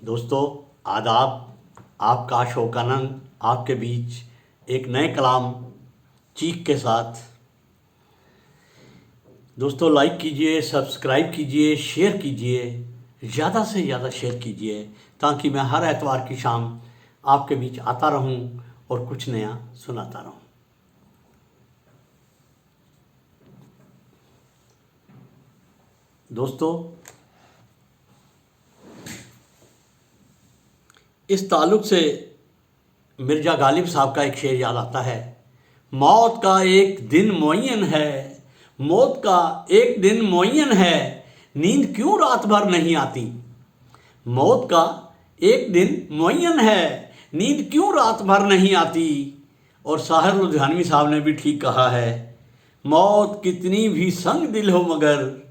दोस्तों आदाब। आपका शौकानंद आपके बीच एक नए कलाम चीख के साथ। दोस्तों लाइक कीजिए, सब्सक्राइब कीजिए, शेयर कीजिए, ज़्यादा से ज़्यादा शेयर कीजिए ताकि मैं हर एतवार की शाम आपके बीच आता रहूं और कुछ नया सुनाता रहूं। दोस्तों इस ताल्लुक़ से मिर्ज़ा गालिब साहब का एक शेर याद आता है। मौत का एक दिन मुअय्यन है, मौत का एक दिन मुअय्यन है, नींद क्यों रात भर नहीं आती। मौत का एक दिन मुअय्यन है, नींद क्यों रात भर नहीं आती। और साहिर लुधियानवी साहब ने भी ठीक कहा है, मौत कितनी भी संग दिल हो मगर,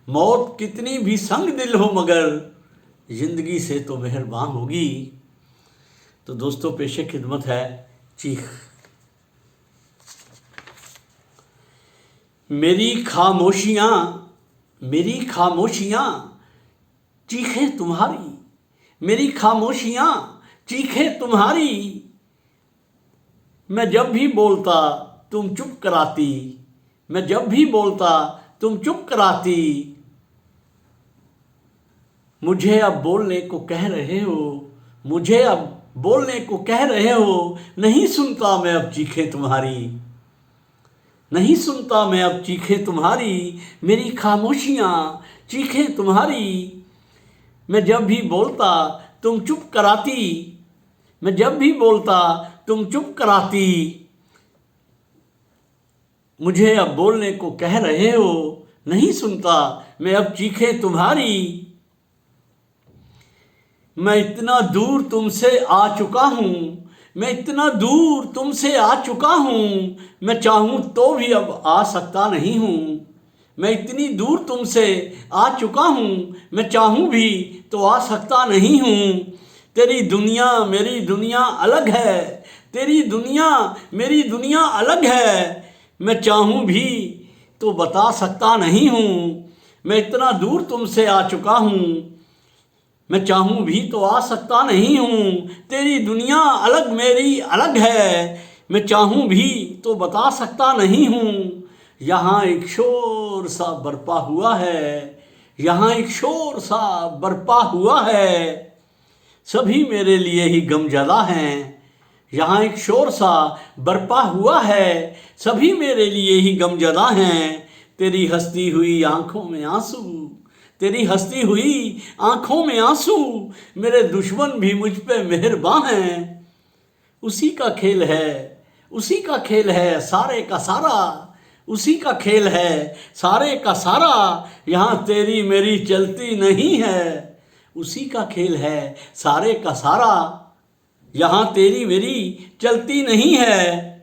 मौत कितनी भी संग दिल हो मगर, ज़िंदगी से तो मेहरबान होगी। तो दोस्तों पेशे खिदमत है चीख। मेरी खामोशियाँ चीखें तुम्हारी, मेरी खामोशियाँ चीखें तुम्हारी, मैं जब भी बोलता तुम चुप कराती, मैं जब भी बोलता तुम चुप कराती। मुझे अब बोलने को कह रहे हो, मुझे अब बोलने को कह रहे हो, नहीं सुनता मैं अब चीखें तुम्हारी, नहीं सुनता मैं अब चीखें तुम्हारी। मेरी खामोशियाँ चीखें तुम्हारी, मैं जब भी बोलता तुम चुप कराती, मैं जब भी बोलता तुम चुप कराती। मुझे अब बोलने को कह रहे हो, नहीं सुनता मैं अब चीखें तुम्हारी। मैं इतना दूर तुमसे आ चुका हूँ, मैं इतना दूर तुमसे आ चुका हूँ, मैं चाहूँ तो भी अब आ सकता नहीं हूँ। मैं इतनी दूर तुमसे आ चुका हूँ, मैं चाहूँ भी तो आ सकता नहीं हूँ। तेरी दुनिया मेरी दुनिया अलग है, तेरी दुनिया मेरी दुनिया अलग है, मैं चाहूँ भी तो बता सकता नहीं हूँ। मैं इतना दूर तुमसे आ चुका हूँ, मैं चाहूँ भी तो आ सकता नहीं हूँ। तेरी दुनिया अलग मेरी अलग है, मैं चाहूँ भी तो बता सकता नहीं हूँ। यहाँ एक शोर सा बरपा हुआ है, यहाँ एक शोर सा बरपा हुआ है, सभी मेरे लिए ही गमज़दा हैं। यहाँ एक शोर सा बरपा हुआ है, सभी मेरे लिए ही गमज़दा हैं। तेरी हंसती हुई आँखों में आंसू, तेरी हंसती हुई आँखों में आंसू, मेरे दुश्मन भी मुझ पे मेहरबान हैं। उसी का खेल है, उसी का खेल है सारे का सारा, उसी का खेल है सारे का सारा। यहाँ तेरी मेरी चलती नहीं है, उसी का खेल है सारे का सारा। यहाँ तेरी मेरी चलती नहीं है।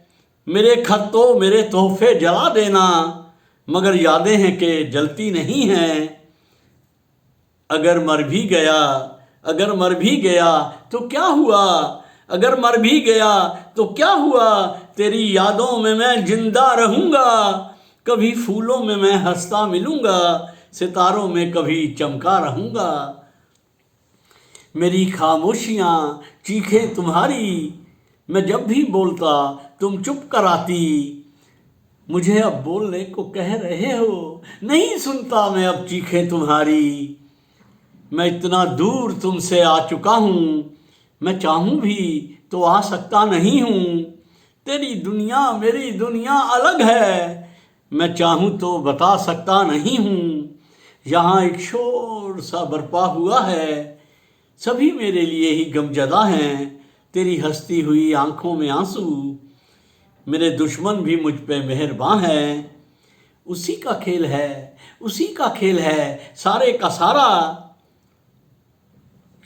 मेरे खत तो मेरे तोहफे जला देना, मगर यादें हैं कि जलती नहीं हैं। अगर मर भी गया, अगर मर भी गया तो क्या हुआ, अगर मर भी गया तो क्या हुआ। तेरी यादों में मैं जिंदा रहूँगा, कभी फूलों में मैं हंसता मिलूँगा, सितारों में कभी चमका रहूँगा। मेरी खामोशियाँ चीखें तुम्हारी, मैं जब भी बोलता तुम चुप कराती। मुझे अब बोलने को कह रहे हो, नहीं सुनता मैं अब चीखें तुम्हारी। मैं इतना दूर तुमसे आ चुका हूँ, मैं चाहूँ भी तो आ सकता नहीं हूँ। तेरी दुनिया मेरी दुनिया अलग है, मैं चाहूँ तो बता सकता नहीं हूँ। यहाँ एक शोर सा बरपा हुआ है, सभी मेरे लिए ही गमज़दा हैं। तेरी हंसती हुई आँखों में आंसू, मेरे दुश्मन भी मुझ पे मेहरबान हैं। उसी का खेल है, उसी का खेल है सारे का सारा।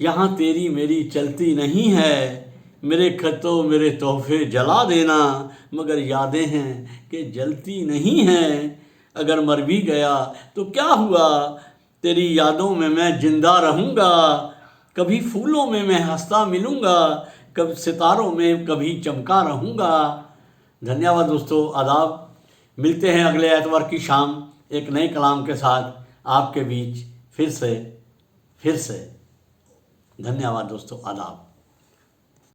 यहाँ तेरी मेरी चलती नहीं है। मेरे खतों मेरे तोहफे जला देना, मगर यादें हैं कि जलती नहीं हैं। अगर मर भी गया तो क्या हुआ, तेरी यादों में मैं जिंदा रहूँगा, कभी फूलों में मैं हंसता मिलूँगा, कभी सितारों में कभी चमका रहूँगा। धन्यवाद दोस्तों, आदाब। मिलते हैं अगले एतवार की शाम एक नए कलाम के साथ आपके बीच फिर से। धन्यवाद दोस्तों, आदाब।